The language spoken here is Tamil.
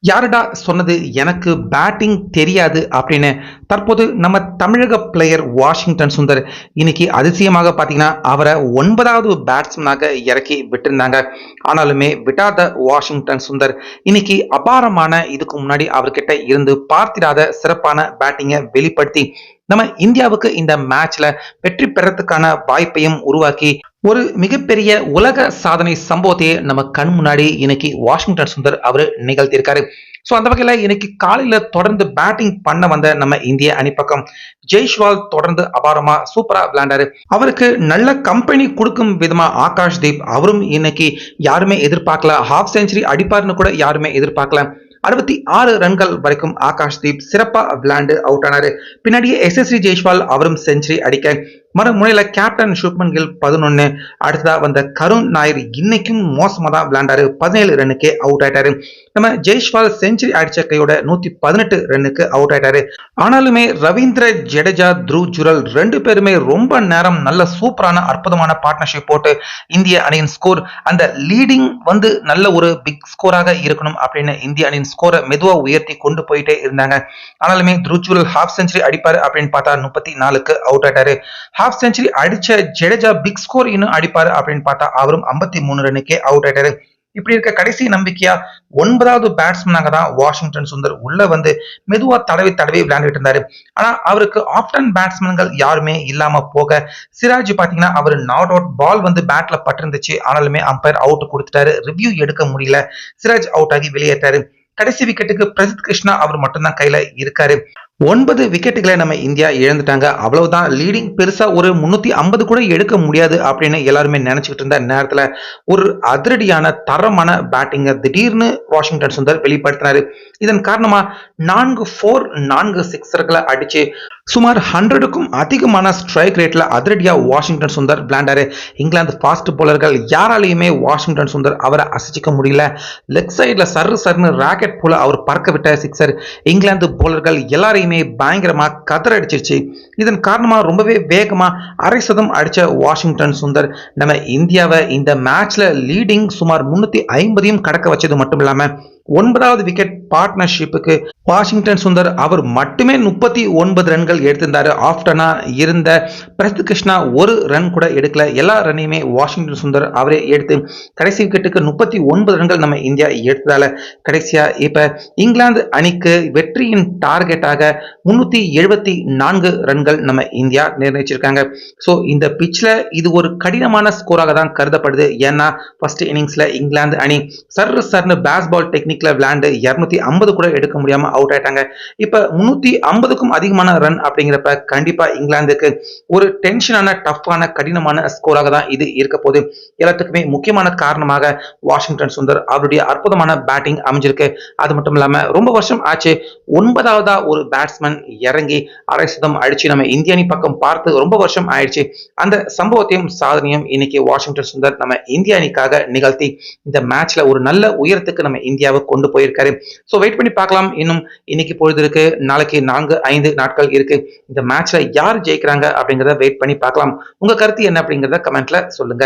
யாருடா சொன்னது எனக்கு பேட்டிங் தெரியாது அப்படின்னு தற்போது நம்ம தமிழக பிளேயர் வாஷிங்டன் சுந்தர் இன்னைக்கு அதிசயமாக பார்த்தீங்கன்னா அவரை 9வது பேட்ஸ்மேனாக இறக்கி விட்டிருந்தாங்க. ஆனாலுமே விடாத வாஷிங்டன் சுந்தர் இன்னைக்கு அபாரமான இதுக்கு முன்னாடி அவர்கிட்ட இருந்து பார்த்திராத சிறப்பான பேட்டிங்கை வெளிப்படுத்தி நம்ம இந்தியாவுக்கு இந்த மேட்ச்ல வெற்றி பெறத்துக்கான வாய்ப்பையும் உருவாக்கி ஒரு மிகப்பெரிய உலக சாதனை சம்பவத்தையே நம்ம கண் முன்னாடி இன்னைக்கு வாஷிங்டன் சுந்தர் அவரு நிகழ்த்தியிருக்காரு. ஸோ அந்த வகையில் இன்னைக்கு காலையில தொடர்ந்து பேட்டிங் பண்ண வந்த நம்ம இந்திய அணிப்பக்கம் ஜெய்ஷ்வால் தொடர்ந்து அபாரமா சூப்பரா விளையாண்டாரு. அவருக்கு நல்ல கம்பெனி கொடுக்கும் விதமா ஆகாஷ் தீப் அவரும் இன்னைக்கு யாருமே எதிர்பார்க்கல, ஹாஃப் செஞ்சுரி அடிப்பார்னு கூட யாருமே எதிர்பார்க்கல. 66 ரன்கள் வரைக்கும் ஆகாஷ் தீப் சிறப்பா விளையாண்டு அவுட் ஆனாரு. பின்னாடியே எஸ்எஸ்வி ஜெய்ஷ்வால் அவரும் செஞ்சுரி அடிக்க மறுமுனையில கேப்டன் சுப்மன் கில் 11, அடுத்ததா வந்த கருண் நாயர் இன்னைக்கும் மோசமா தான் விளையாண்டாரு. 17 ரன்னுக்கே அவுட் ஆயிட்டாரு. நம்ம ஜெய்ஷ்வால் செஞ்சுரி அடிச்ச கையோட 118 ரன்னுக்கு அவுட் ஆயிட்டாரு. ஆனாலுமே ரவீந்திர ஜடேஜா, த்ருவ் ஜுரல் 2 பேருமே ரொம்ப நேரம் நல்ல சூப்பரான அற்புதமான பார்ட்னர்ஷிப் போட்டு இந்திய அணியின் ஸ்கோர் அந்த லீடிங் நல்ல ஒரு பிக் ஸ்கோராக இருக்கணும் அப்படின்னு இந்திய அணியின் ஸ்கோரை மெதுவா உயர்த்தி கொண்டு போயிட்டே இருந்தாங்க. ஆனாலுமே த்ருவ் ஜுரல் ஹாஃப் செஞ்சுரி அடிப்பாரு அப்படின்னு பார்த்தா 34க்கு அவுட் ஆயிட்டாரு. ஹாஃப் செஞ்சுரி அடிச்ச ஜடேஜா பிக் ஸ்கோர் இன்னும் அடிப்பாரு அப்படின்னு பார்த்தா அவரும் 53 ரன்னுக்கே அவுட் ஆயிட்டாரு. இப்படி இருக்க கடைசி நம்பிக்கையா 9வது பேட்ஸ்மேனாக தான் வாஷிங்டன் சுந்தர் உள்ள மெதுவா தடவி தடவி விளையாண்டுட்டு இருந்தாரு. ஆனா அவருக்கு ஆப்டன் பேட்ஸ்மேன்கள் யாருமே இல்லாம போக சிராஜ் பாத்தீங்கன்னா அவர் நாட் அவுட் பால் பேட்ல பட்டிருந்துச்சு. ஆனாலுமே அம்பையர் அவுட் கொடுத்துட்டாரு. ரிவ்யூ எடுக்க முடியல. சிராஜ் அவுட் ஆகி வெளியேற்றாரு. கடைசி விக்கெட்டுக்கு பிரசித் கிருஷ்ணா அவர் மட்டும்தான் கையில இருக்காரு. 9 விக்கெட்டுகளை நம்ம இந்தியா இழந்துட்டாங்க. அவ்வளவுதான், லீடிங் பெருசா ஒரு 350 கூட எடுக்க முடியாது அப்படின்னு எல்லாருமே நினைச்சுக்கிட்டு இருந்த நேரத்துல ஒரு அதிரடியான தரமான பேட்டிங்க திடீர்னு வாஷிங்டன் சுந்தர் வெளிப்படுத்தினாரு. இதன் காரணமா 4 4 சிக்ஸர்களை அடிச்சு சுமார் 100க்கும் அதிகமான ஸ்ட்ரைக் ரேட்ல அதிரடியா வாஷிங்டன் சுந்தர் விளையாண்டாரு. இங்கிலாந்து ஃபாஸ்ட் போலர்கள் யாராலையுமே வாஷிங்டன் சுந்தர் அவரை அசைச்சிக்க முடியல. லெக் சைட்ல சர்னு ராக்கெட் போல அவர் பறக்க விட்ட சிக்ஸர் இங்கிலாந்து போலர்கள் எல்லாரையுமே பயங்கரமா கதற அடிச்சிருச்சு. இதன் காரணமா ரொம்பவே வேகமா அரை சதம் அடிச்ச வாஷிங்டன் சுந்தர் நம்ம இந்தியாவை இந்த மேட்ச்ல லீடிங் சுமார் 350 கடக்க வச்சது மட்டும் இல்லாம 9வது விக்கெட் பார்ட்னர்ஷிப்புக்கு வாஷிங்டன் சுந்தர் அவர் மட்டுமே 39 ரன்கள் எடுத்திருந்தாரு. ஆஃப்டனா இருந்த பிரசித் கிருஷ்ணா ஒரு ரன் கூட எடுக்கல. எல்லா ரன்னையுமே வாஷிங்டன் சுந்தர் அவரே எடுத்து கடைசி விக்கெட்டுக்கு 39 ரன்கள் நம்ம இந்தியா எடுத்ததால கடைசியா இப்ப இங்கிலாந்து அணிக்கு வெற்றியின் டார்கெட்டாக 374 ரன்கள் நம்ம இந்தியா நிர்ணயிச்சிருக்காங்க. ஸோ இந்த பிச்ல இது ஒரு கடினமான ஸ்கோராக தான் கருதப்படுது. ஏன்னா ஃபர்ஸ்ட் இன்னிங்ஸ்ல இங்கிலாந்து அணி சர்னு பேஸ்பால் டெக்னிக்ல விளையாண்டு 250 கூட எடுக்க முடியாம அவுட் ஆயிட்டாங்க. இப்ப 350க்கும் அதிகமான ரன் அப்படிங்கிறப்ப கண்டிப்பா இங்கிலாந்துக்கு ஒரு டென்ஷனான டஃப்பான கடினமான ஸ்கோராக தான் இது இருக்க போகுது. எல்லாத்துக்குமே முக்கியமான காரணமாக வாஷிங்டன் சுந்தர் அவருடைய அற்புதமான பேட்டிங் அமைஞ்சிருக்கு. அது மட்டும் இல்லாம ரொம்ப வருஷம் ஆச்சு 9வதா ஒரு பேட்ஸ்மேன் இறங்கி அரை சதம் அடிச்சு நம்ம இந்திய அணி பக்கம் பார்த்து ரொம்ப வருஷம் ஆயிடுச்சு. அந்த சம்பவத்தையும் சாதனையும் இன்னைக்கு வாஷிங்டன் சுந்தர் நம்ம இந்திய அணிக்காக நிகழ்த்தி இந்த மேட்ச்ல ஒரு நல்ல உயரத்துக்கு நம்ம இந்தியாவை கொண்டு போயிருக்காரு. சோ வெயிட் பண்ணி பார்க்கலாம். இன்னும் இன்னைக்கு பொழுது இருக்கு, நாளைக்கு 4-5 நாட்கள் இருக்கு. இந்த மேட்ச்ல யார் ஜெயிக்கிறாங்க அப்படிங்கறத வெயிட் பண்ணி பார்க்கலாம். உங்க கருத்து என்ன அப்படிங்கறத கமெண்ட்ல சொல்லுங்க.